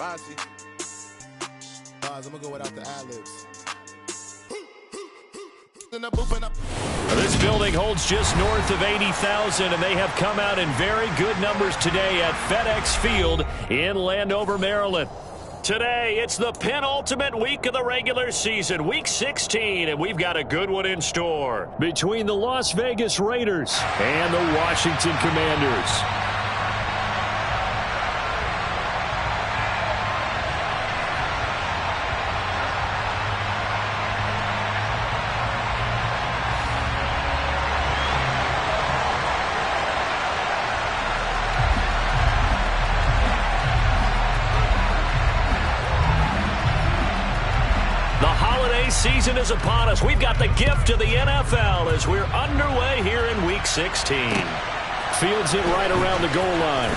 Bossy. I'm gonna go without the ad-libs. This building holds just north of 80,000, and they have come out in very good numbers today at FedEx Field in Landover, Maryland. Today, it's the penultimate week of the regular season, Week 16, and we've got a good one in store between the Las Vegas Raiders and the Washington Commanders. Season is upon us. We've got the gift of the NFL as we're underway here in Week 16. Fields it right around the goal line.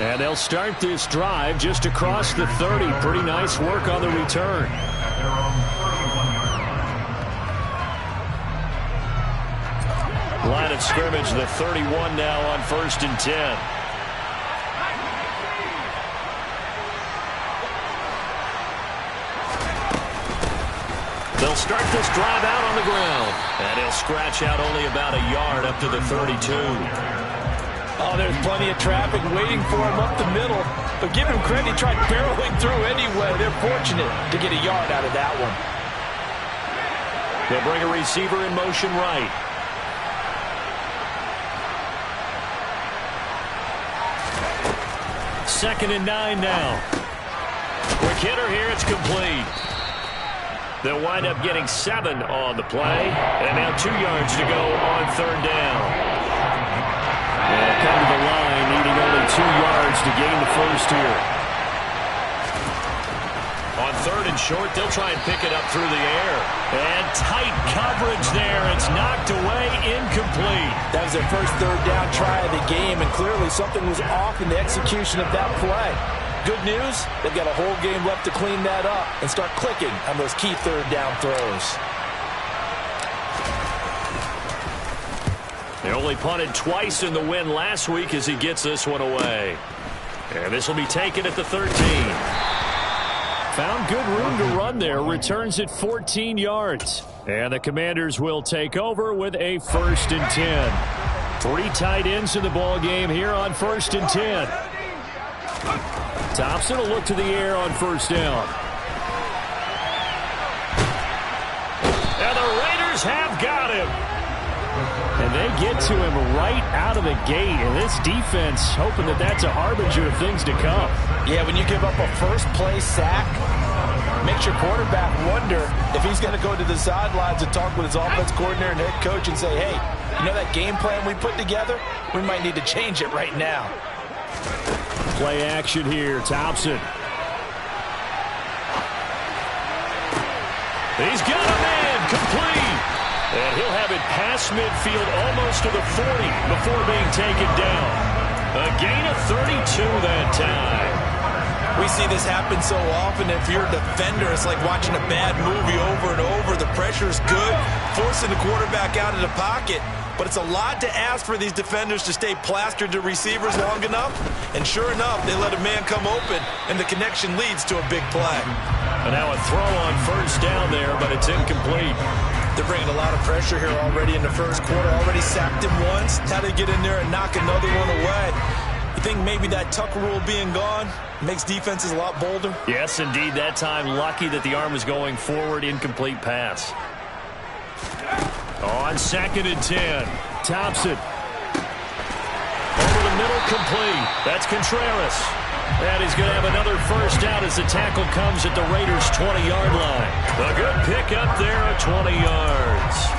And they'll start this drive just across the 30. Pretty nice work on the return. Line of scrimmage, the 31 now on 1st and 10. They'll start this drive out on the ground. And he'll scratch out only about a yard up to the 32. Oh, there's plenty of traffic waiting for him up the middle. But give him credit, he tried barreling through anyway. They're fortunate to get a yard out of that one. They'll bring a receiver in motion right. Second and 9 now. Quick hitter here, it's complete. They'll wind up getting 7 on the play. And now 2 yards to go on 3rd down. They'll come to the line, needing only 2 yards to gain the first here. On 3rd and short, they'll try and pick it up through the air. And tight coverage there. It's knocked away, incomplete. That was their first 3rd down try of the game, and clearly something was off in the execution of that play. Good news, they've got a whole game left to clean that up and start clicking on those key 3rd down throws. They only punted twice in the win last week as he gets this one away. And this will be taken at the 13. Found good room to run there, returns at 14 yards. And the Commanders will take over with a 1st and 10. 3 tight ends in the ball game here on 1st and 10. Thompson will look to the air on 1st down. And the Raiders have got him. And they get to him right out of the gate. And this defense hoping that that's a harbinger of things to come. Yeah, when you give up a first-play sack, makes your quarterback wonder if he's going to go to the sidelines and talk with his offense coordinator and head coach and say, hey, you know that game plan we put together? We might need to change it right now. Play action here, Thompson. He's got a man, complete. And he'll have it past midfield almost to the 40 before being taken down. A gain of 32 that time. We see this happen so often. If you're a defender, it's like watching a bad movie over and over. The pressure's good, forcing the quarterback out of the pocket. But it's a lot to ask for these defenders to stay plastered to receivers long enough. And sure enough, they let a man come open, and the connection leads to a big play. And now a throw on 1st down there, but it's incomplete. They're bringing a lot of pressure here already in the 1st quarter. Already sacked him once. Now they get in there and knock another one away. You think maybe that tuck rule being gone makes defenses a lot bolder? Yes, indeed. That time, lucky that the arm was going forward, incomplete pass. On 2nd and 10, Thompson. Over the middle, complete. That's Contreras. And he's going to have another 1st down as the tackle comes at the Raiders' 20-yard line. A good pick up there at 20 yards.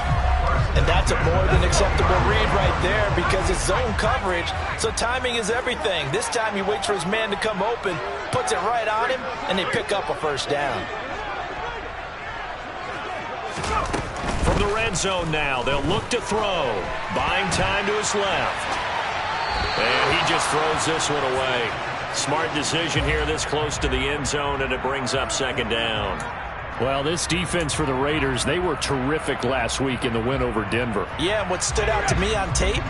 And that's a more than acceptable read right there because it's zone coverage, so timing is everything. This time he waits for his man to come open, puts it right on him, and they pick up a 1st down. From the red zone now, they'll look to throw. Buying time to his left. And he just throws this one away. Smart decision here this close to the end zone, and it brings up 2nd down. Well, this defense for the Raiders, they were terrific last week in the win over Denver. Yeah, what stood out to me on tape,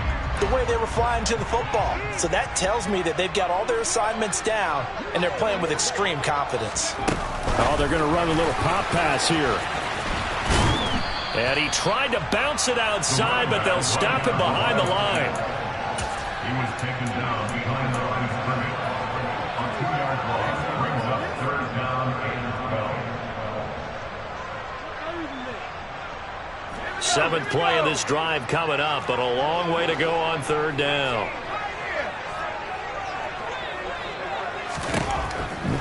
the way they were flying to the football. So that tells me that they've got all their assignments down, and they're playing with extreme confidence. Oh, they're going to run a little pop pass here. And he tried to bounce it outside, but they'll stop him behind the line. He was taken down behind the line of scrimmage. On 2-yard loss, brings up 3rd down and 12. Seventh play of this drive coming up, but a long way to go on 3rd down.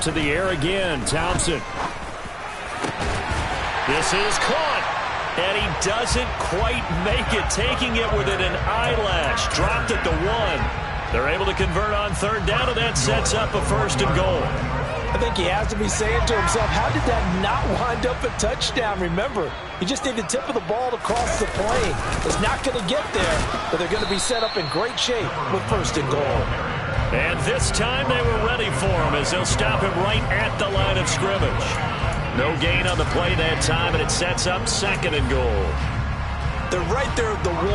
To the air again, Thompson. This is caught, and he doesn't quite make it, taking it within an eyelash. Dropped at the 1. They're able to convert on 3rd down, and that sets up a 1st and goal. I think he has to be saying to himself, how did that not wind up a touchdown? Remember, you just need the tip of the ball to cross the plane. It's not going to get there, but they're going to be set up in great shape with 1st and goal. And this time they were ready for him as they'll stop him right at the line of scrimmage. No gain on the play that time, and it sets up 2nd and goal. They're right there at the 1.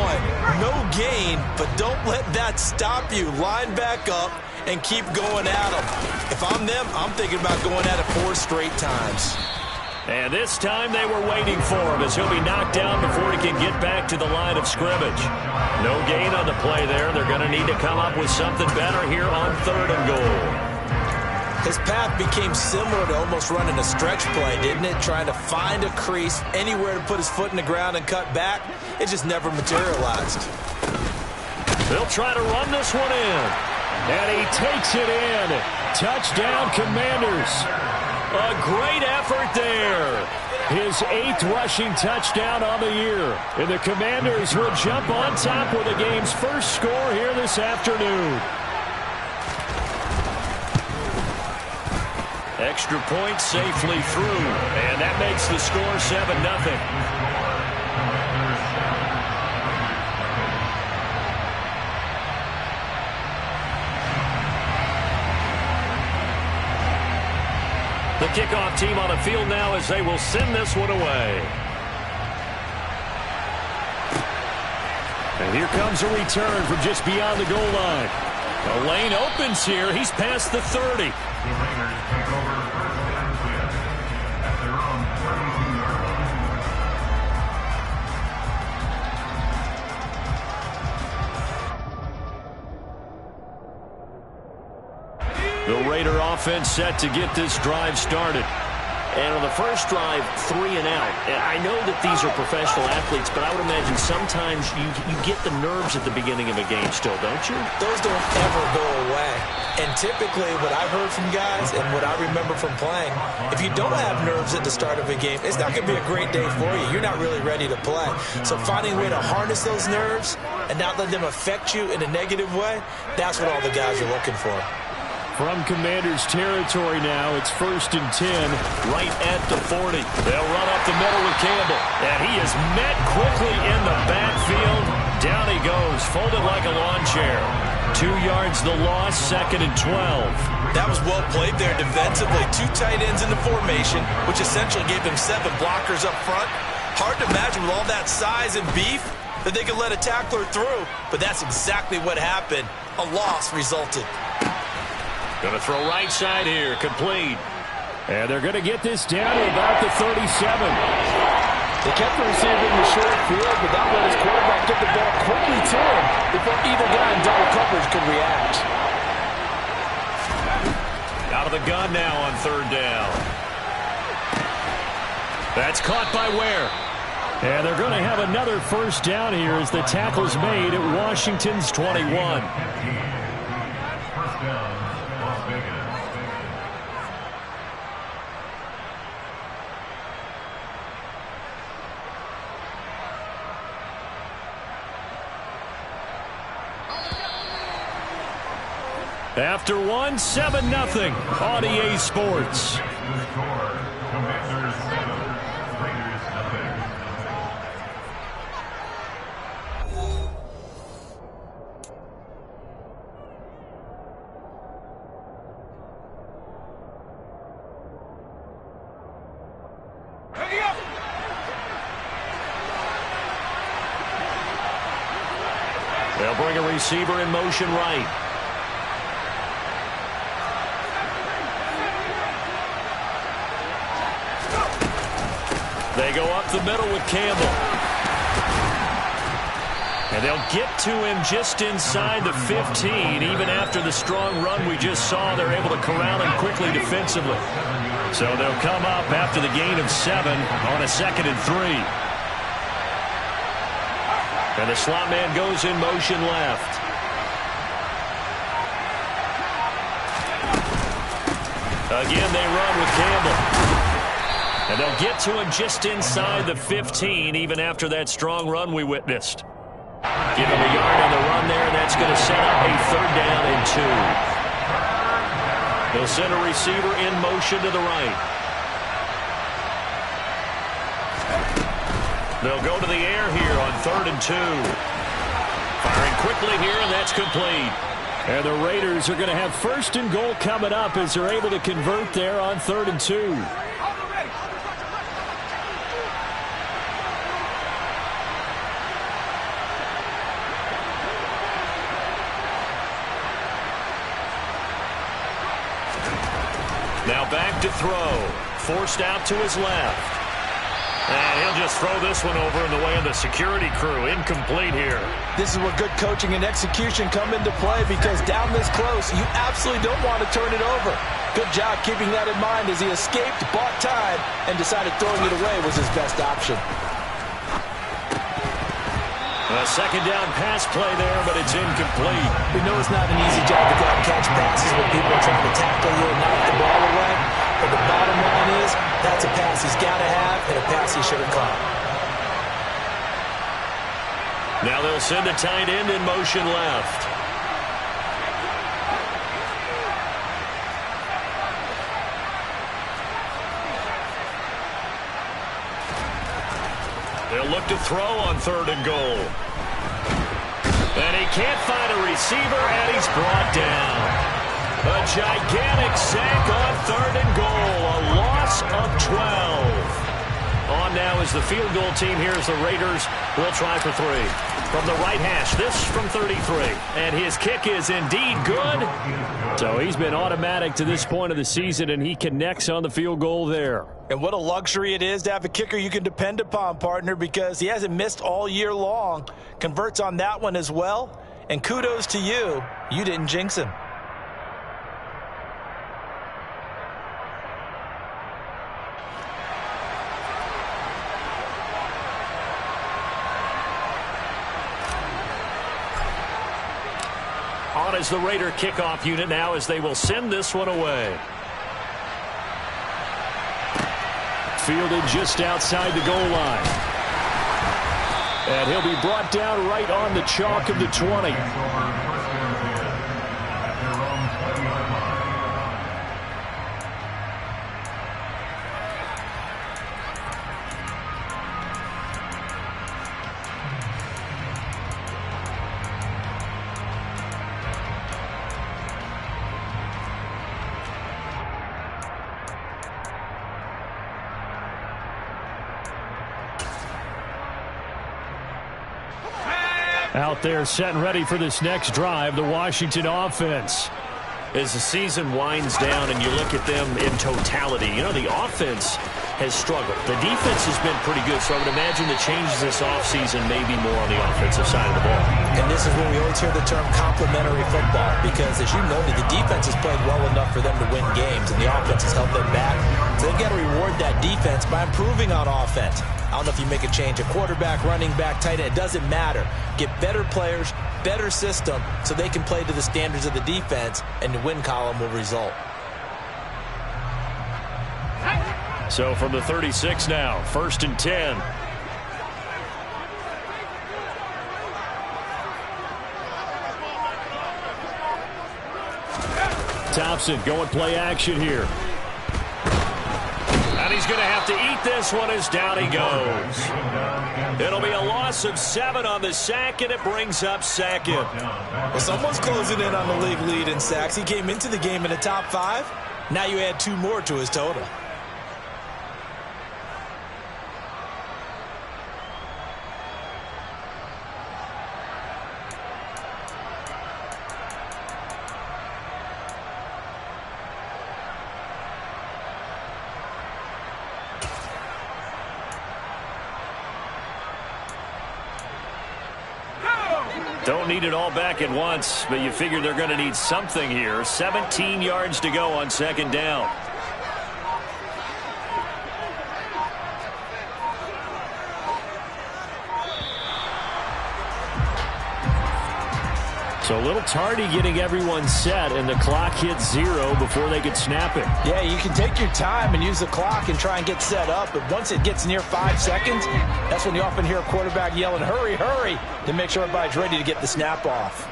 No gain, but don't let that stop you. Line back up and keep going at them. If I'm them, I'm thinking about going at it 4 straight times. And this time they were waiting for him as he'll be knocked down before he can get back to the line of scrimmage. No gain on the play there. They're going to need to come up with something better here on 3rd and goal. His path became similar to almost running a stretch play, didn't it? Trying to find a crease, anywhere to put his foot in the ground and cut back. It just never materialized. They'll try to run this one in. And he takes it in. Touchdown, Commanders. A great effort there. His 8th rushing touchdown on the year. And the Commanders will jump on top with the game's first score here this afternoon. Extra point safely through. And that makes the score 7-0. The kickoff team on the field now as they will send this one away. And here comes a return from just beyond the goal line. The lane opens here. He's past the 30. The Raiders take over 1st and 10 at their own 32-yard line. The Raider offense set to get this drive started. And on the first drive, 3 and out. And I know that these are professional athletes, but I would imagine sometimes you get the nerves at the beginning of a game still, don't you? Those don't ever go away. And typically what I've heard from guys and what I remember from playing, if you don't have nerves at the start of a game, it's not going to be a great day for you. You're not really ready to play. So finding a way to harness those nerves and not let them affect you in a negative way, that's what all the guys are looking for. From Commanders territory now, it's 1st and 10, right at the 40. They'll run up the middle with Campbell. And he is met quickly in the backfield. Down he goes, folded like a lawn chair. 2 yards the loss, 2nd and 12. That was well played there defensively. 2 tight ends in the formation, which essentially gave them 7 blockers up front. Hard to imagine with all that size and beef that they could let a tackler through. But that's exactly what happened. A loss resulted. Going to throw right side here, complete. And they're going to get this down to about the 37. They kept the receiver in the short field, but that let his quarterback get the ball quickly to him before either guy in double coverage could react. Out of the gun now on 3rd down. That's caught by Ware. And they're going to have another 1st down here as the tackle's made at Washington's 21. 1st down, Las Vegas. After one, 7-0 on EA Sports. The score, Commanders 7, Raiders nothing. receiver in motion right. They go up the middle with Campbell. And they'll get to him just inside the 15. Even after the strong run we just saw, they're able to corral him quickly defensively. So they'll come up after the gain of 7 on a 2nd and 3. And the slot man goes in motion left. Again, they run with Campbell. And they'll get to him just inside the 15, even after that strong run we witnessed. Give him a yard on the run there, and that's going to set up a 3rd down and 2. They'll send a receiver in motion to the right. They'll go to the air here on 3rd and 2. Firing quickly here, and that's complete. And the Raiders are going to have 1st and goal coming up as they're able to convert there on 3rd and 2. Now back to throw. Forced out to his left. And he'll just throw this one over in the way of the security crew. Incomplete here. This is where good coaching and execution come into play, because down this close, you absolutely don't want to turn it over. Good job keeping that in mind as he escaped, bought time, and decided throwing it away was his best option. A 2nd down pass play there, but it's incomplete. We know it's not an easy job to go out and catch passes when people are trying to tackle you and knock the ball away. But the bottom line is, that's a pass he's got to have and a pass he should have caught. Now they'll send the tight end in motion left. They'll look to throw on 3rd and goal. And he can't find a receiver, and he's brought down. A gigantic sack on 3rd and goal. A loss of 12. On now is the field goal team here as the Raiders will try for 3. From the right hash, this from 33. And his kick is indeed good. So he's been automatic to this point of the season, and he connects on the field goal there. And what a luxury it is to have a kicker you can depend upon, partner, because he hasn't missed all year long. Converts on that one as well. And kudos to you. You didn't jinx him. On is the Raider kickoff unit now as they will send this one away. Fielded just outside the goal line. And he'll be brought down right on the chalk of the 20. Out there set and ready for this next drive, the Washington offense. As the season winds down and you look at them in totality, you know, the offense has struggled. The defense has been pretty good, so I would imagine the changes this offseason may be more on the offensive side of the ball. And this is where we always hear the term complementary football, because as you noted, the defense has played well enough for them to win games, and the offense has held them back. So they've got to reward that defense by improving on offense. I don't know if you make a change, a quarterback, running back, tight end, it doesn't matter. Get better players, better system, so they can play to the standards of the defense, and the win column will result. So from the 36 now, 1st and 10. Thompson going play action here. And he's going to have to eat this one as down he goes. It'll be a loss of 7 on the sack, and it brings up 2nd. Well, someone's closing in on the league lead in sacks. He came into the game in the top 5. Now you add 2 more to his total. Don't need it all back at once, but you figure they're going to need something here. 17 yards to go on second down. So a little tardy getting everyone set, and the clock hits 0 before they could snap it. Yeah, you can take your time and use the clock and try and get set up, but once it gets near 5 seconds, that's when you often hear a quarterback yelling, hurry, hurry, to make sure everybody's ready to get the snap off.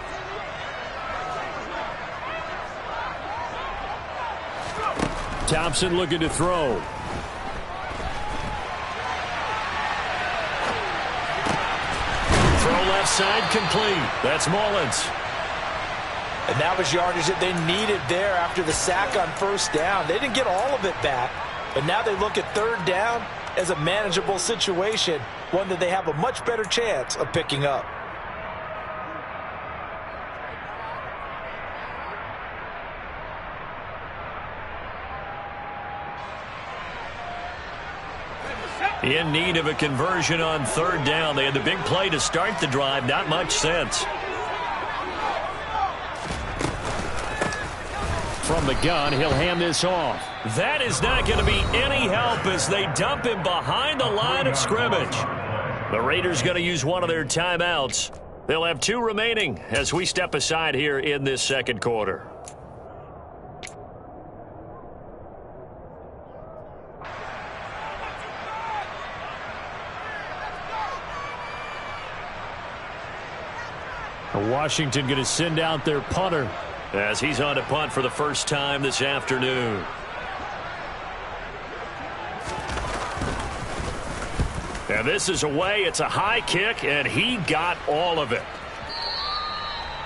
Thompson looking to throw. Throw left side complete. That's Mullins. And that was yardage that they needed there after the sack on first down. They didn't get all of it back, but now they look at third down as a manageable situation, one that they have a much better chance of picking up. In need of a conversion on third down. They had the big play to start the drive. Not much sense. From the gun, he'll hand this off. That is not going to be any help as they dump him behind the line of scrimmage. The Raiders going to use one of their timeouts. They'll have 2 remaining as we step aside here in this second quarter. Washington going to send out their punter as he's on to punt for the first time this afternoon. And this is away. It's a high kick, and he got all of it.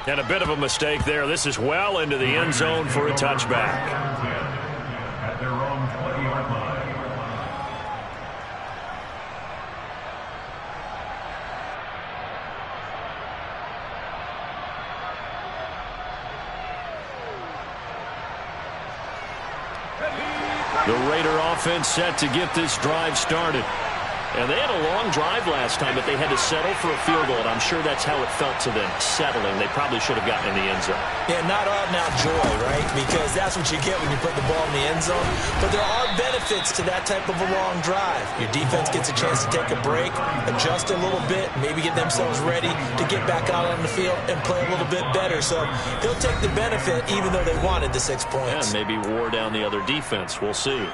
And a bit of a mistake there. This is well into the end zone for a touchback. At their own 20-yard line. The Raider offense set to get this drive started. And they had a long drive last time, but they had to settle for a field goal, and I'm sure that's how it felt to them, settling. They probably should have gotten in the end zone. Yeah, not all now joy, right? Because that's what you get when you put the ball in the end zone. But there are benefits to that type of a long drive. Your defense gets a chance to take a break, adjust a little bit, maybe get themselves ready to get back out on the field and play a little bit better. So they'll take the benefit even though they wanted the 6 points. Yeah, maybe wore down the other defense. We'll see.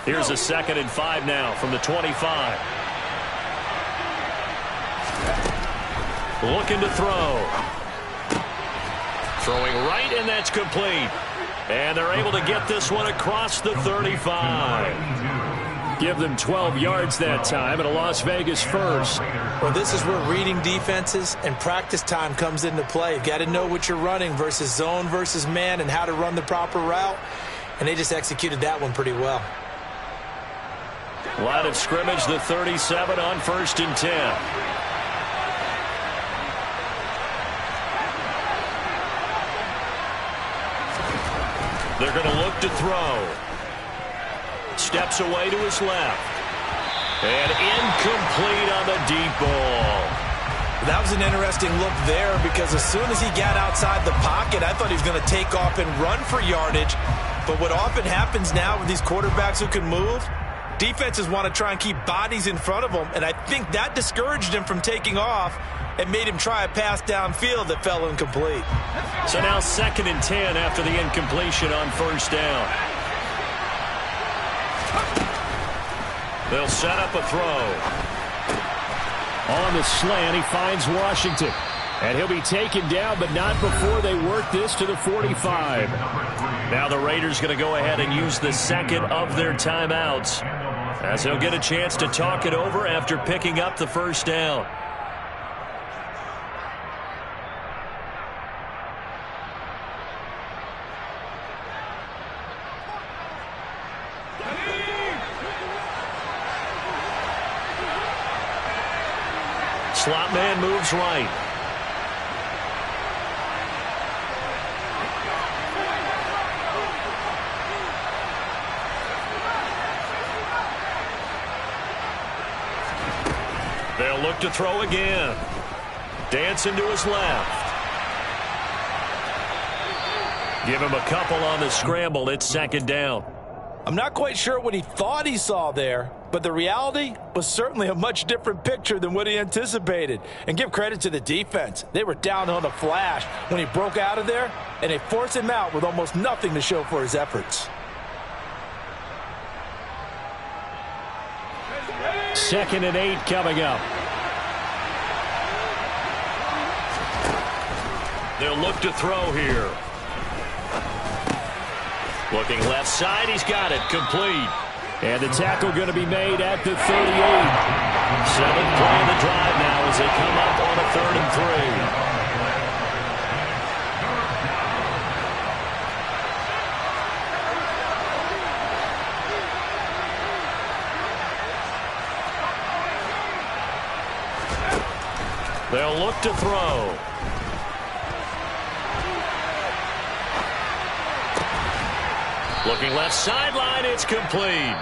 Here's a 2nd and 5 now from the 25. Looking to throw. Throwing right, and that's complete. And they're able to get this one across the 35. Give them 12 yards that time, and a Las Vegas first. Well, this is where reading defenses and practice time comes into play. You've got to know what you're running versus zone versus man and how to run the proper route. And they just executed that one pretty well. Line of scrimmage, the 37 on 1st and 10. They're going to look to throw. Steps away to his left. And incomplete on the deep ball. That was an interesting look there because as soon as he got outside the pocket, I thought he was going to take off and run for yardage. But what often happens now with these quarterbacks who can move, defenses want to try and keep bodies in front of them, and I think that discouraged him from taking off and made him try a pass downfield that fell incomplete. So now 2nd and 10 after the incompletion on 1st down. They'll set up a throw. On the slant, he finds Washington. And he'll be taken down, but not before they work this to the 45. Now the Raiders going to go ahead and use the 2nd of their timeouts, as they'll get a chance to talk it over after picking up the 1st down. Slot man moves right. They'll look to throw again. Dancing to his left. Give him a couple on the scramble. It's second down. I'm not quite sure what he thought he saw there, but the reality was certainly a much different picture than what he anticipated. And give credit to the defense. They were down on a flash when he broke out of there, and they forced him out with almost nothing to show for his efforts. Second and 8 coming up. They'll look to throw here. Looking left side, he's got it, complete. And the tackle going to be made at the 38. Seventh play of the drive now as they come up on a 3rd and 3. They'll look to throw. Looking left sideline, it's complete.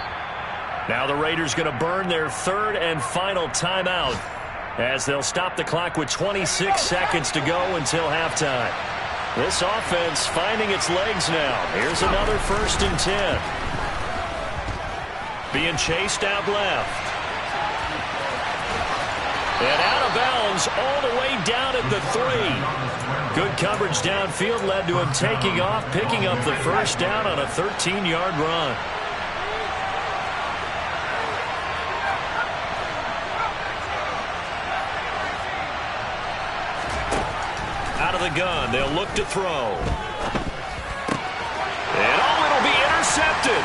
Now the Raiders going to burn their 3rd and final timeout as they'll stop the clock with 26 seconds to go until halftime. This offense finding its legs now. Here's another 1st and 10. Being chased out left. And out of bounds all the way down at the 3. Good coverage downfield led to him taking off, picking up the 1st down on a 13-yard run. Out of the gun, they'll look to throw. And it'll be intercepted.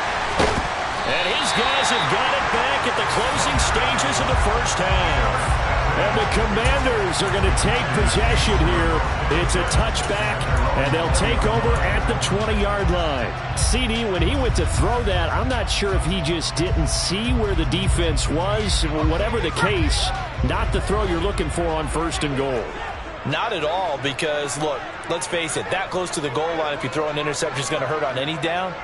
And his guys have got it back at the closing stages of the 1st half. And the Commanders are going to take possession here. It's a touchback, and they'll take over at the 20-yard line. CD, when he went to throw that, I'm not sure if he just didn't see where the defense was. Whatever the case, not the throw you're looking for on 1st and goal. Not at all, because, look, let's face it, that close to the goal line, if you throw an interception, is going to hurt on any down.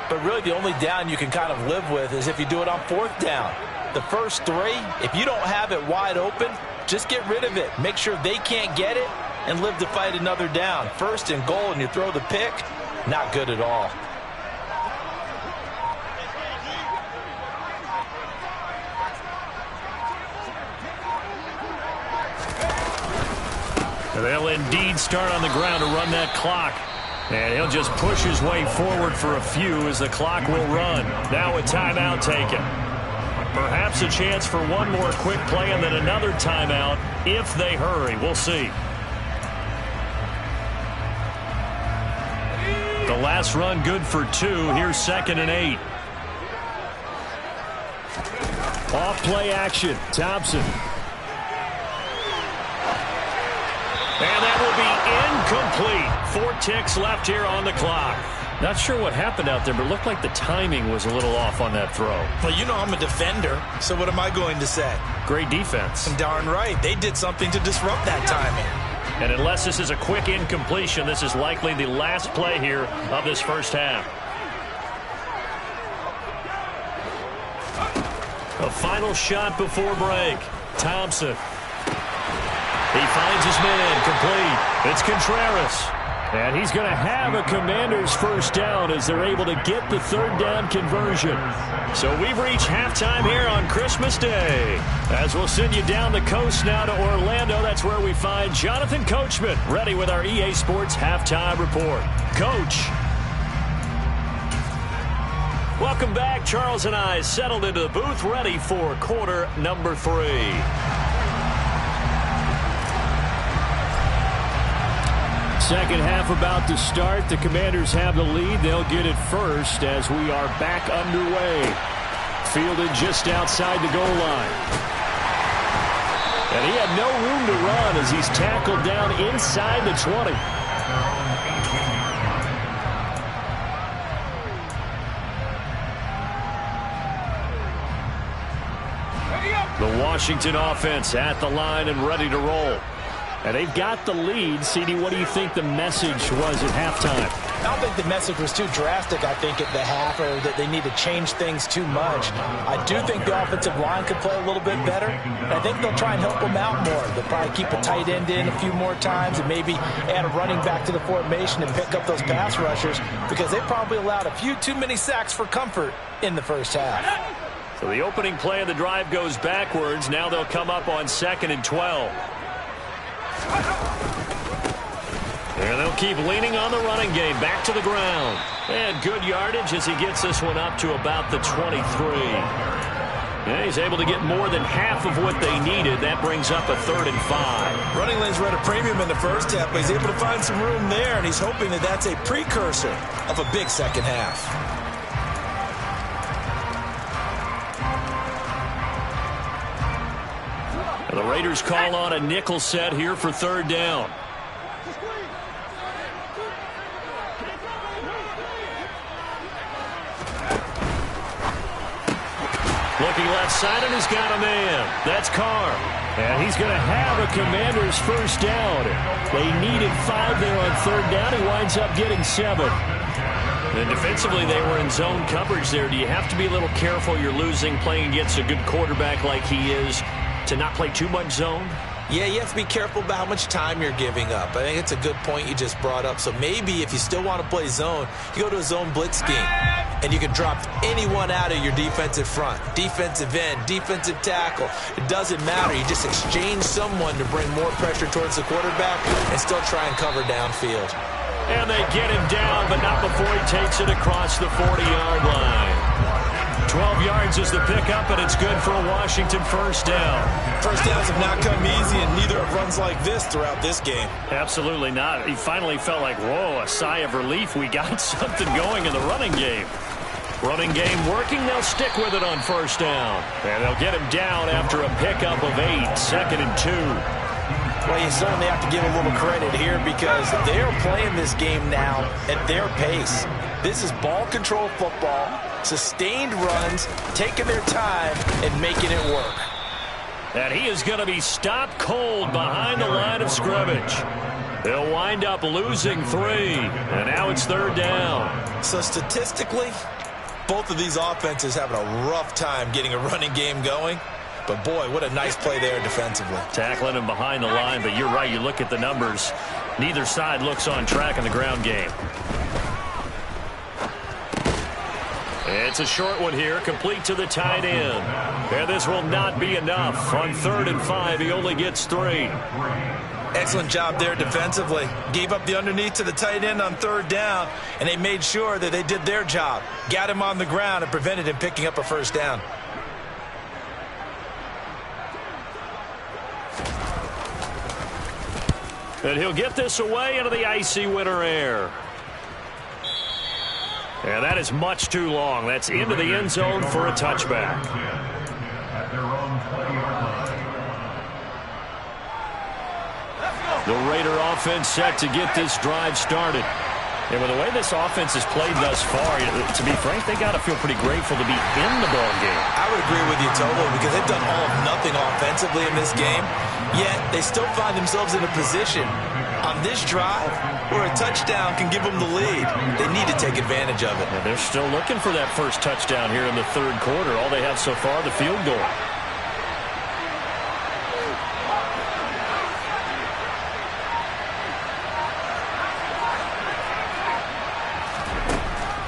But really the only down you can kind of live with is if you do it on 4th down. The first 3, if you don't have it wide open, just get rid of it. Make sure they can't get it and live to fight another down. 1st and goal and you throw the pick, not good at all. They'll indeed start on the ground to run that clock. And he'll just push his way forward for a few as the clock will run. Now a timeout taken. Perhaps a chance for one more quick play and then another timeout if they hurry. We'll see. The last run good for 2. Here's 2nd and 8. Off play action. Thompson. And that will be incomplete. 4 ticks left here on the clock. Not sure what happened out there, but it looked like the timing was a little off on that throw. Well, you know I'm a defender, so what am I going to say? Great defense. And darn right. They did something to disrupt that timing. And unless this is a quick incompletion, this is likely the last play here of this 1st half. A final shot before break. Thompson. He finds his man, complete. It's Contreras. And he's going to have a Commanders 1st down as they're able to get the 3rd down conversion. So we've reached halftime here on Christmas Day. As we'll send you down the coast now to Orlando, that's where we find Jonathan Coachman ready with our EA Sports Halftime Report. Coach. Welcome back. Charles and I settled into the booth ready for quarter number 3. Second half about to start. The Commanders have the lead. They'll get it first as we are back underway. Fielded just outside the goal line. And he had no room to run as he's tackled down inside the 20. The Washington offense at the line and ready to roll. And they've got the lead. CD, what do you think the message was at halftime? I don't think the message was too drastic, I think, at the half, or that they need to change things too much. I do think the offensive line could play a little bit better. And I think they'll try and help them out more. They'll probably keep a tight end in a few more times and maybe add a running back to the formation and pick up those pass rushers, because they probably allowed a few too many sacks for comfort in the first half. So the opening play of the drive goes backwards. Now they'll come up on 2nd and 12. And they'll keep leaning on the running game. Back to the ground. And good yardage as he gets this one up to about the 23. Yeah, he's able to get more than half of what they needed. That brings up a 3rd and 5. Running lanes were at a premium in the first half, but he's able to find some room there, and he's hoping that that's a precursor of a big second half. And the Raiders call on a nickel set here for 3rd down. Looking left side, and he's got a man. That's Carr. And he's going to have a Commander's first down. They needed 5 there on 3rd down. He winds up getting 7. And defensively, they were in zone coverage there. Do you have to be a little careful? You're losing playing against a good quarterback like he is to not play too much zone? Yeah, you have to be careful about how much time you're giving up. I think it's a good point you just brought up. So maybe if you still want to play zone, you go to a zone blitz scheme. And you can drop anyone out of your defensive front. Defensive end, defensive tackle. It doesn't matter. You just exchange someone to bring more pressure towards the quarterback and still try and cover downfield. And they get him down, but not before he takes it across the 40-yard line. 12 yards is the pickup, and it's good for a Washington first down. First downs have not come easy, and neither have runs like this throughout this game. Absolutely not. He finally felt like, whoa, a sigh of relief. We got something going in the running game. Running game working. They'll stick with it on first down. And they'll get him down after a pickup of 8, 2nd and 2. Well, you certainly have to give a little credit here, because they're playing this game now at their pace. This is ball control football, sustained runs, taking their time and making it work. And he is going to be stopped cold behind the line of scrimmage. They'll wind up losing 3, and now it's 3rd down. So statistically, both of these offenses having a rough time getting a running game going. But, boy, what a nice play there defensively. Tackling him behind the line, but you're right. You look at the numbers. Neither side looks on track in the ground game. It's a short one here, complete to the tight end. And this will not be enough. On 3rd and 5, he only gets 3. Excellent job there defensively. Gave up the underneath to the tight end on 3rd down, and they made sure that they did their job. Got him on the ground and prevented him picking up a first down. And he'll get this away into the icy winter air. And that is much too long. That's into the end zone for a touchback. The Raider offense set to get this drive started. And with the way this offense has played thus far, to be frank, they got to feel pretty grateful to be in the ball game. I would agree with you totally, because they've done all of nothing offensively in this game, yet they still find themselves in a position on this drive where a touchdown can give them the lead. They need to take advantage of it. And they're still looking for that first touchdown here in the 3rd quarter. All they have so far, the field goal.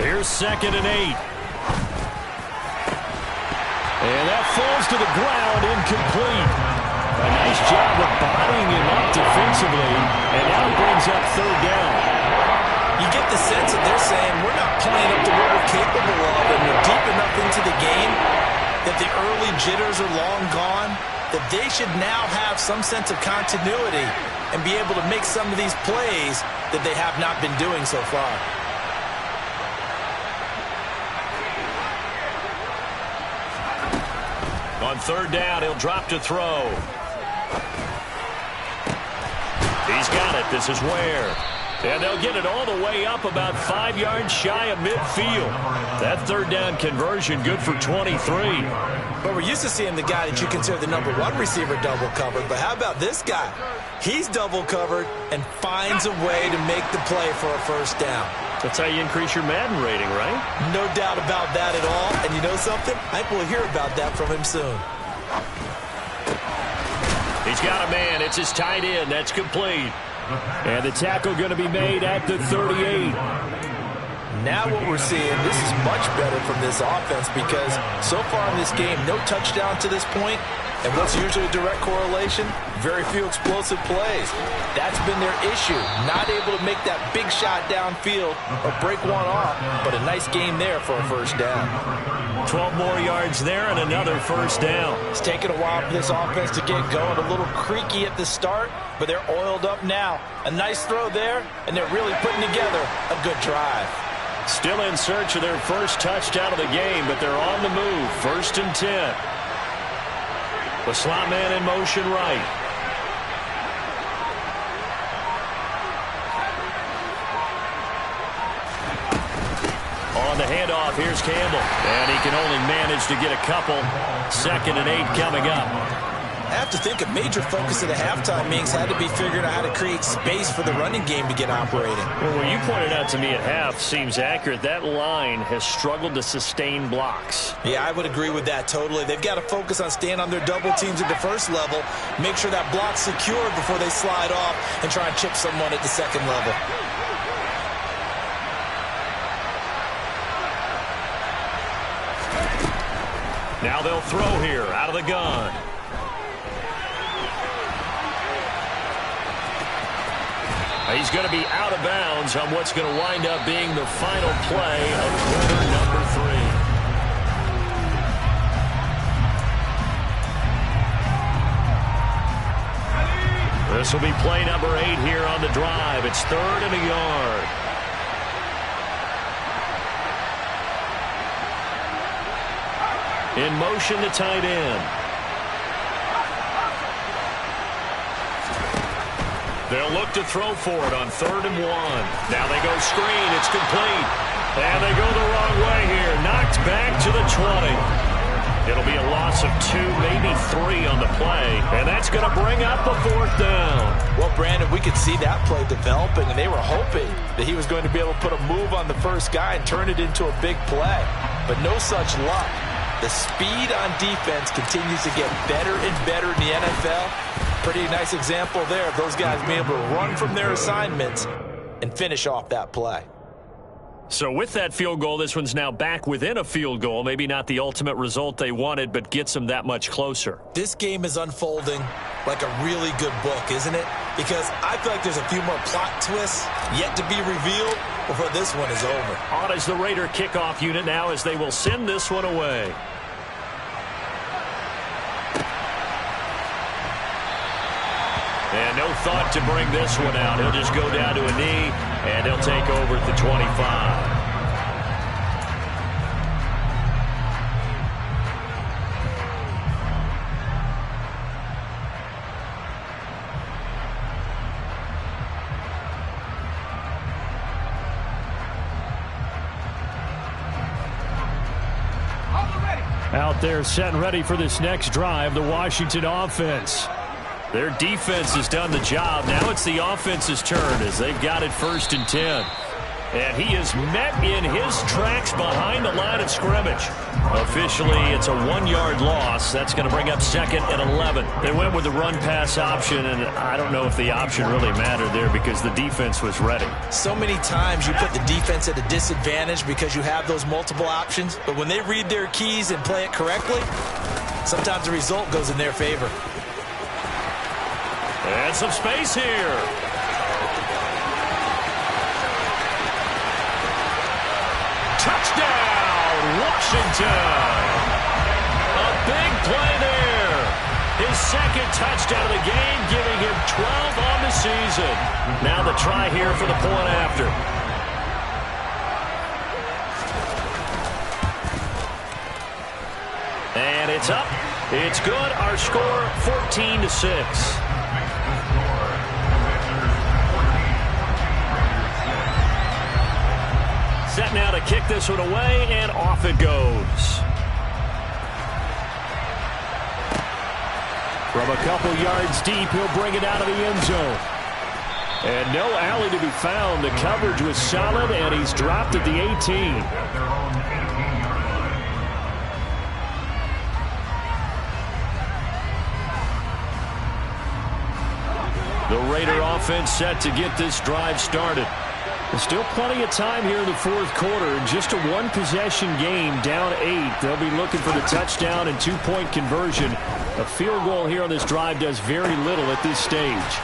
Here's 2nd and 8. And that falls to the ground, incomplete. A nice job of bodying him up defensively, and now it brings up 3rd down. You get the sense that they're saying we're not playing up to what we're capable of, and we're deep enough into the game that the early jitters are long gone, that they should now have some sense of continuity and be able to make some of these plays that they have not been doing so far. On 3rd down, he'll drop to throw. He's got it. This is Ware. And they'll get it all the way up about 5 yards shy of midfield. That third down conversion good for 23. But we're used to seeing the guy that you consider the number 1 receiver double covered. But how about this guy? He's double covered and finds a way to make the play for a first down. That's how you increase your Madden rating, right? No doubt about that at all. And you know something? I think we'll hear about that from him soon. He's got a man. It's his tight end. That's complete. And the tackle going to be made at the 38. Now what we're seeing, this is much better from this offense because so far in this game, no touchdown to this point. And what's usually a direct correlation? Very few explosive plays. That's been their issue. Not able to make that big shot downfield or break one off, but a nice game there for a first down. 12 more yards there and another first down. It's taken a while for this offense to get going. A little creaky at the start, but they're oiled up now. A nice throw there, and they're really putting together a good drive. Still in search of their first touchdown of the game, but they're on the move. 1st and 10. The slot man in motion right. On the handoff, here's Campbell. And he can only manage to get a couple. 2nd and 8 coming up. I have to think a major focus of the halftime meetings had to be figuring out how to create space for the running game to get operating. Well, what you pointed out to me at half seems accurate. That line has struggled to sustain blocks. Yeah, I would agree with that totally. They've got to focus on staying on their double teams at the first level, make sure that block's secured before they slide off and try and chip someone at the second level. Now they'll throw here out of the gun. He's going to be out of bounds on what's going to wind up being the final play of quarter number 3. This will be play number 8 here on the drive. It's 3rd and a yard. In motion, the tight end. They'll look to throw for it on 3rd and 1. Now they go screen. It's complete. And they go the wrong way here. Knocked back to the 20. It'll be a loss of 2, maybe 3 on the play. And that's going to bring up a 4th down. Well, Brandon, we could see that play developing, and they were hoping that he was going to be able to put a move on the first guy and turn it into a big play. But no such luck. The speed on defense continues to get better and better in the NFL. Pretty nice example there of those guys being able to run from their assignments and finish off that play. So with that field goal, this one's now back within a field goal. Maybe not the ultimate result they wanted, but gets them that much closer. This game is unfolding like a really good book, isn't it? Because I feel like there's a few more plot twists yet to be revealed before this one is over. On is the Raider kickoff unit now as they will send this one away. And no thought to bring this one out. He'll just go down to a knee, and he'll take over at the 25. Out there set and ready for this next drive, the Washington offense. Their defense has done the job. Now it's the offense's turn as they've got it 1st and 10. And he is met in his tracks behind the line of scrimmage. Officially, it's a 1-yard loss. That's going to bring up 2nd and 11. They went with the run-pass option, and I don't know if the option really mattered there because the defense was ready. So many times you put the defense at a disadvantage because you have those multiple options, but when they read their keys and play it correctly, sometimes the result goes in their favor. And some space here. Touchdown, Washington. A big play there. His 2nd touchdown of the game, giving him 12 on the season. Now the try here for the point after. And it's up. It's good. Our score, 14-6. set now to kick this one away, and off it goes. From a couple yards deep, he'll bring it out of the end zone. And no alley to be found. The coverage was solid, and he's dropped at the 18. The Raider offense set to get this drive started. There's still plenty of time here in the fourth quarter. Just a one-possession game, down 8. They'll be looking for the touchdown and two-point conversion. A field goal here on this drive does very little at this stage.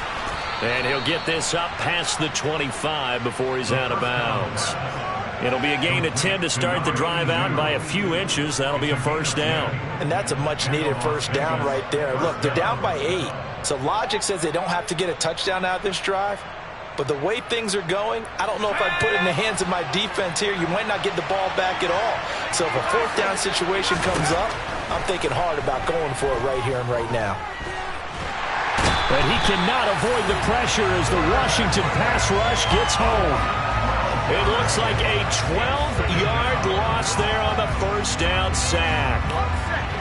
And he'll get this up past the 25 before he's out of bounds. It'll be a gain of 10 to start the drive out by a few inches. That'll be a first down. And that's a much-needed first down right there. Look, they're down by 8. So logic says they don't have to get a touchdown out of this drive. But the way things are going, I don't know if I'd put it in the hands of my defense here. You might not get the ball back at all. So if a fourth down situation comes up, I'm thinking hard about going for it right here and right now. But he cannot avoid the pressure as the Washington pass rush gets home. It looks like a 12-yard loss there on the first down sack.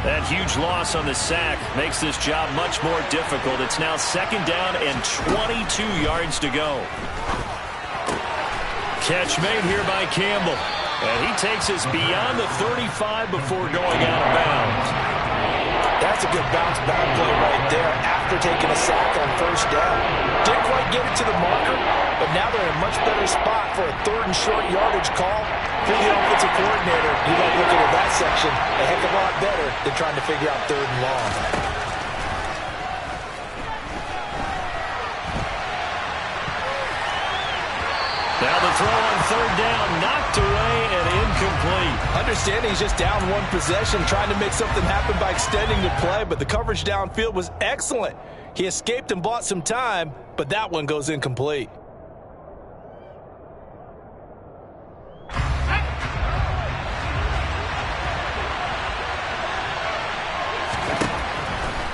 That huge loss on the sack makes this job much more difficult. It's now second down and 22 yards to go. Catch made here by Campbell. And he takes us beyond the 35 before going out of bounds. That's a good bounce back play right there after taking a sack on first down. Didn't quite get it to the marker, but now they're in a much better spot for a third and short yardage call. If you're the offensive coordinator, you like looking at that section a heck of a lot better than trying to figure out third and long. Now the throw on third down, knocked away and incomplete. Understanding he's just down one possession, trying to make something happen by extending the play, but the coverage downfield was excellent. He escaped and bought some time, but that one goes incomplete.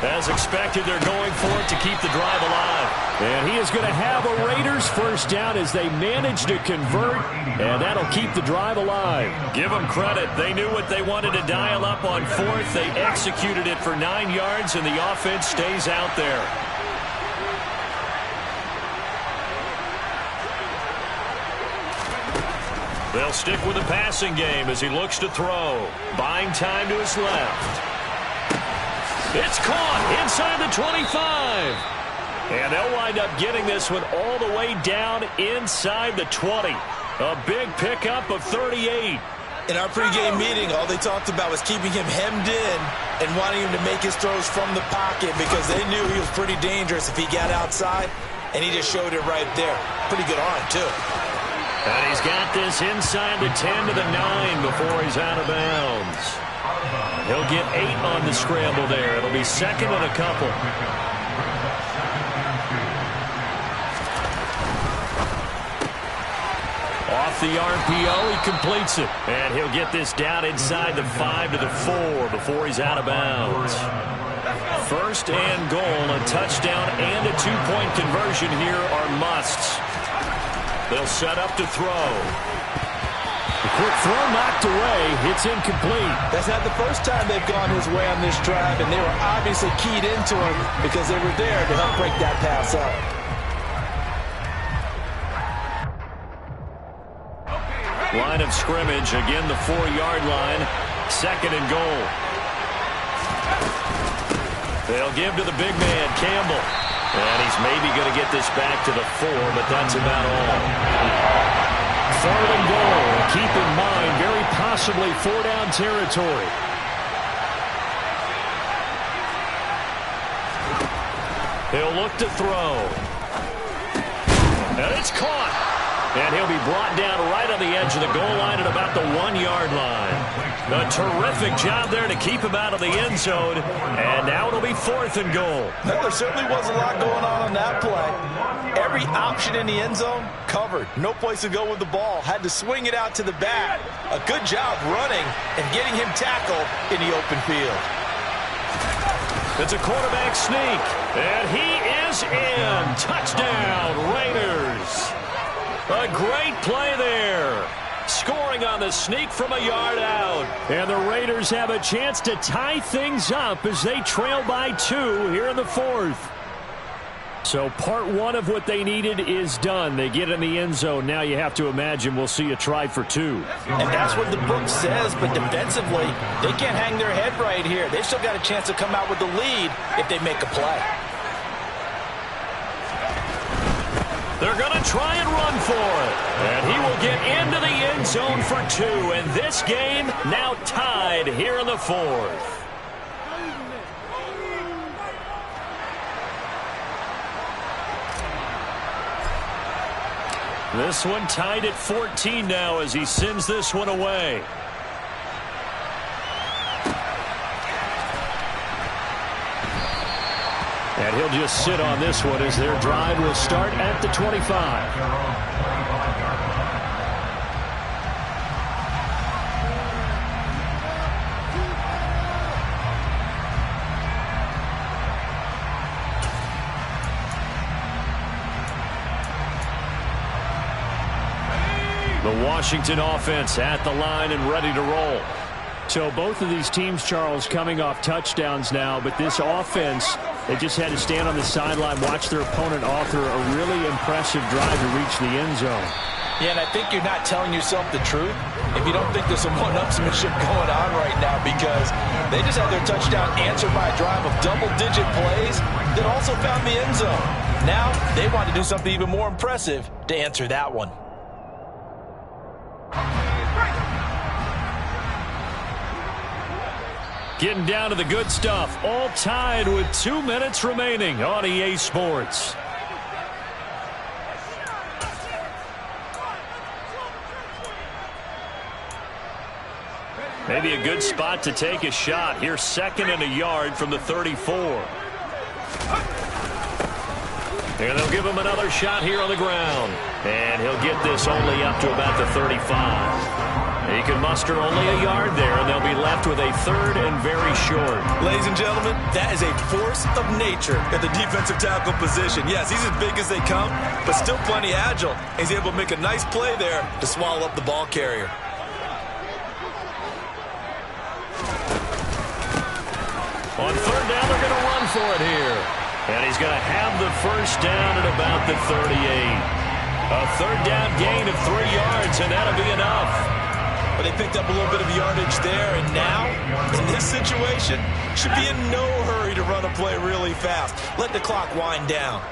As expected, they're going for it to keep the drive alive. And he is going to have a Raiders first down as they manage to convert, and that'll keep the drive alive. Give them credit. They knew what they wanted to dial up on fourth. They executed it for 9 yards, and the offense stays out there. They'll stick with the passing game as he looks to throw. Buying time to his left. It's caught inside the 25. And they'll wind up getting this one all the way down inside the 20. A big pickup of 38. In our pregame meeting, all they talked about was keeping him hemmed in and wanting him to make his throws from the pocket because they knew he was pretty dangerous if he got outside, and he just showed it right there. Pretty good arm, too. And he's got this inside the 10 to the 9 before he's out of bounds. He'll get 8 on the scramble there. It'll be second and a couple. Off the RPO, he completes it. And he'll get this down inside the 5 to the 4 before he's out of bounds. First and goal, a touchdown and a two-point conversion here are musts. They'll set up to throw. The quick throw knocked away. It's incomplete. That's not the first time they've gone his way on this drive, and they were obviously keyed into him because they were there to help break that pass up. Line of scrimmage, again the 4-yard line. Second and goal. They'll give to the big man, Campbell. And he's maybe going to get this back to the 4, but that's about all. Third and goal. Keep in mind, very possibly 4-down territory. He'll look to throw. And it's caught. And he'll be brought down right on the edge of the goal line at about the 1-yard line. A terrific job there to keep him out of the end zone. And now it'll be fourth and goal. Well, there certainly was a lot going on that play. Every option in the end zone covered. No place to go with the ball. Had to swing it out to the back. A good job running and getting him tackled in the open field. It's a quarterback sneak. And he is in. Touchdown, Raiders. A great play there. scoring on the sneak from a yard out. And the Raiders have a chance to tie things up as they trail by 2 here in the 4th. So part 1 of what they needed is done. They get in the end zone. Now you have to imagine we'll see a try for 2. And that's what the book says, but defensively, they can't hang their head right here. They've still got a chance to come out with the lead if they make a play. They're going to try and run for it. And he will get into the end zone for 2. And this game now tied here in the 4th. This one tied at 14 now as he sends this one away. And he'll just sit on this one as their drive will start at the 25. The Washington offense at the line and ready to roll. So both of these teams, Charles, coming off touchdowns now, but this offense, they just had to stand on the sideline, watch their opponent author a really impressive drive to reach the end zone. Yeah, and I think you're not telling yourself the truth if you don't think there's some one-upsmanship going on right now, because they just had their touchdown answered by a drive of double-digit plays that also found the end zone. Now they want to do something even more impressive to answer that one. Getting down to the good stuff. All tied with 2 minutes remaining on EA Sports. Maybe a good spot to take a shot. Here's 2nd and a yard from the 34. And they'll give him another shot here on the ground. And he'll get this only up to about the 35. He can muster only a yard there, and they'll be left with a 3rd and very short. Ladies and gentlemen, that is a force of nature at the defensive tackle position. Yes, he's as big as they come, but still plenty agile. He's able to make a nice play there to swallow up the ball carrier. On 3rd down, they're going to run for it here. And he's going to have the 1st down at about the 38. A 3rd down gain of 3 yards, and that'll be enough. But they picked up a little bit of yardage there, and now, in this situation, should be in no hurry to run a play really fast. Let the clock wind down.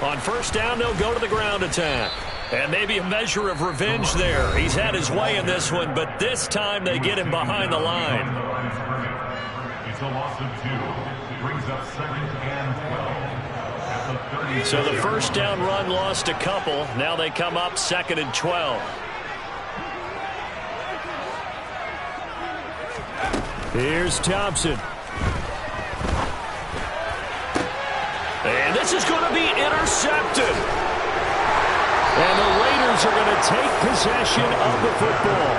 On 1st down, they'll go to the ground attack. And maybe a measure of revenge there. He's had his way in this one, but this time they get him behind the line. It's a loss of 2. Brings up 2nd and 12. So the 1st down run lost a couple. Now they come up 2nd and 12. Here's Thompson. And this is going to be intercepted. And the Raiders are going to take possession of the football.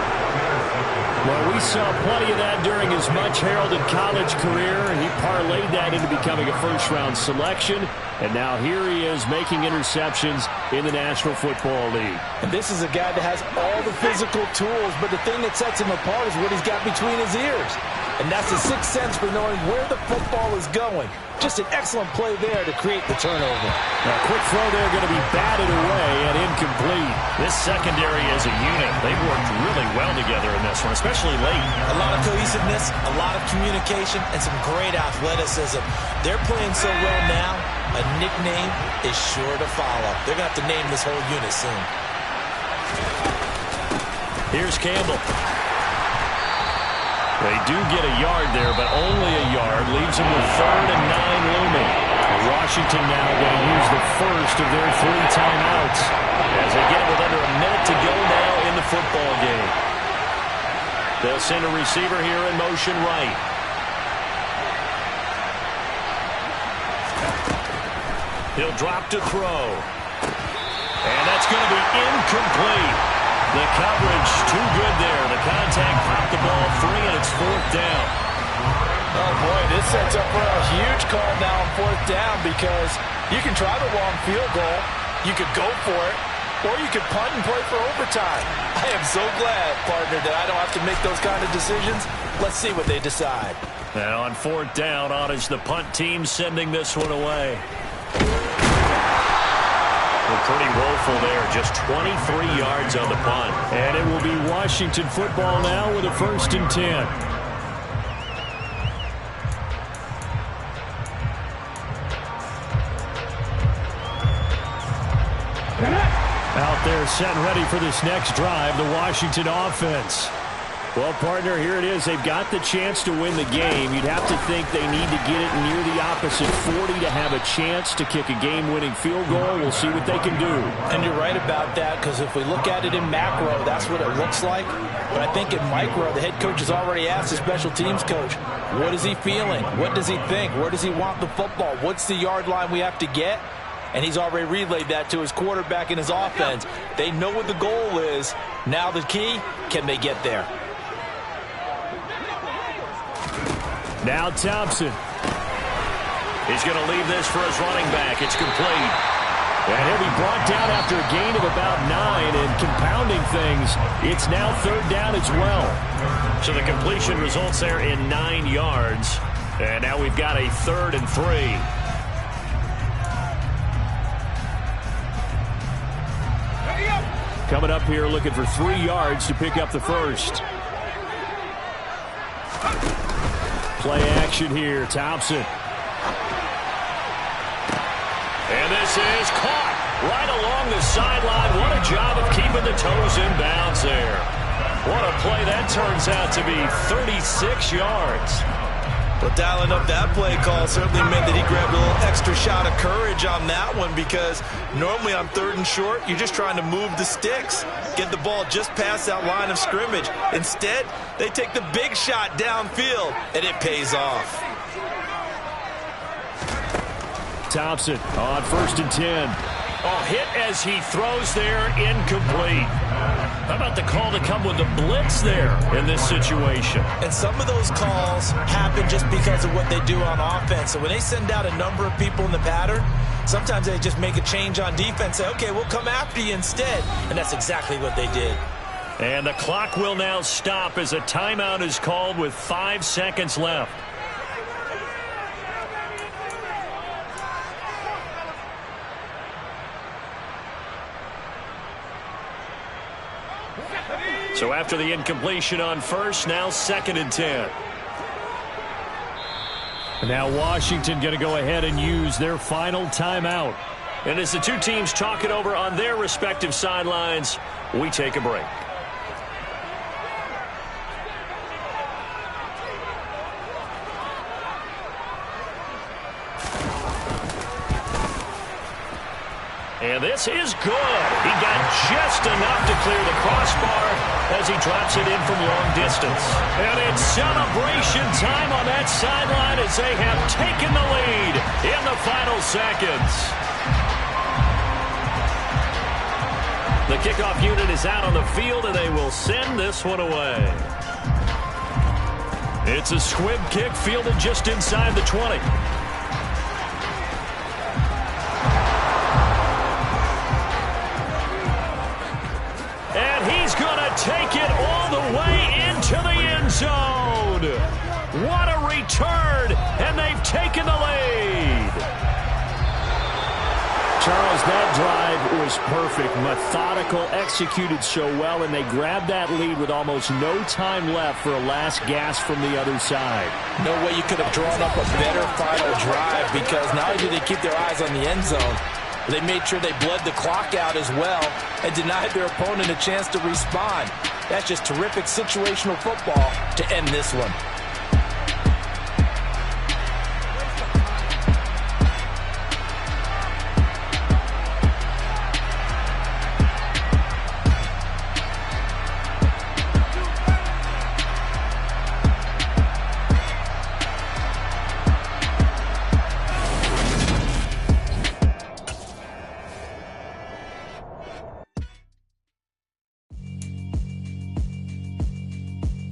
Well, we saw plenty of that during his much-heralded college career. He parlayed that into becoming a first-round selection. And now here he is making interceptions in the National Football League. And this is a guy that has all the physical tools, but the thing that sets him apart is what he's got between his ears. And that's the sixth sense for knowing where the football is going. Just an excellent play there to create the turnover. Now, quick throw there going to be batted away and incomplete. This secondary as a unit, they've worked really well together in this one, especially late. A lot of cohesiveness, a lot of communication, and some great athleticism. They're playing so well now, a nickname is sure to follow. They're going to have to name this whole unit soon. Here's Campbell. They do get a yard there, but only a yard. Leaves them with 3rd and 9 looming. Washington now going to use the first of their 3 timeouts as they get with under a minute to go now in the football game. They'll send a receiver here in motion right. He'll drop to throw. And that's going to be incomplete. The coverage too good there. The contact popped the ball free, and it's 4th down. Oh, boy, this sets up for a huge call now on 4th down because you can try the long field goal. You could go for it. Or you can punt and play for overtime. I am so glad, partner, that I don't have to make those kind of decisions. Let's see what they decide. Now on 4th down, on is the punt team sending this one away. Well, pretty woeful there, just 23 yards on the punt. And it will be Washington football now with a 1st and 10. Out there set and ready for this next drive, the Washington offense. Well, partner, here it is. They've got the chance to win the game. You'd have to think they need to get it near the opposite 40 to have a chance to kick a game-winning field goal. We'll see what they can do. And you're right about that, because if we look at it in macro, that's what it looks like. But I think in micro, the head coach has already asked the special teams coach, what is he feeling? What does he think? Where does he want the football? What's the yard line we have to get? And he's already relayed that to his quarterback and his offense. They know what the goal is. Now the key, can they get there? Now Thompson. He's going to leave this for his running back. It's complete. And he'll be brought down after a gain of about 9. And compounding things, it's now 3rd down as well. So the completion results there in 9 yards. And now we've got a 3rd and 3. Coming up here looking for 3 yards to pick up the 1st. Play action here, Thompson. And this is caught right along the sideline. What a job of keeping the toes in bounds there. What a play that turns out to be, 36 yards. Well, dialing up that play call certainly meant that he grabbed a little extra shot of courage on that one, because normally on 3rd and short, you're just trying to move the sticks, get the ball just past that line of scrimmage. Instead, they take the big shot downfield, and it pays off. Thompson on 1st and 10. Oh, hit as he throws there, incomplete. How about the call to come with the blitz there in this situation? And some of those calls happen just because of what they do on offense. So when they send out a number of people in the pattern, sometimes they just make a change on defense, say, okay, we'll come after you instead. And that's exactly what they did. And the clock will now stop as a timeout is called with 5 seconds left. So after the incompletion on 1st, now 2nd and 10. Now Washington going to go ahead and use their final timeout. And as the two teams talk it over on their respective sidelines, we take a break. And this is good. He got just enough to clear the crossbar as he drops it in from long distance. And it's celebration time on that sideline as they have taken the lead in the final seconds. The kickoff unit is out on the field, and they will send this one away. It's a squib kick fielded just inside the 20. Take it all the way into the end zone. What a return, and they've taken the lead. Charles, that drive was perfect, methodical, executed so well, and they grabbed that lead with almost no time left for a last gasp from the other side. No way you could have drawn up a better final drive, because not only did they keep their eyes on the end zone, they made sure they bled the clock out as well and denied their opponent a chance to respond. That's just terrific situational football to end this one.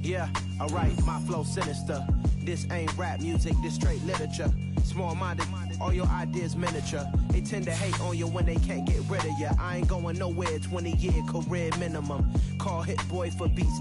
Yeah, alright, my flow sinister. This ain't rap music, this straight literature. Small-minded All your ideas miniature. They tend to hate on you when they can't get rid of you. I ain't going nowhere, 20-year career minimum. Call Hit Boy for beats.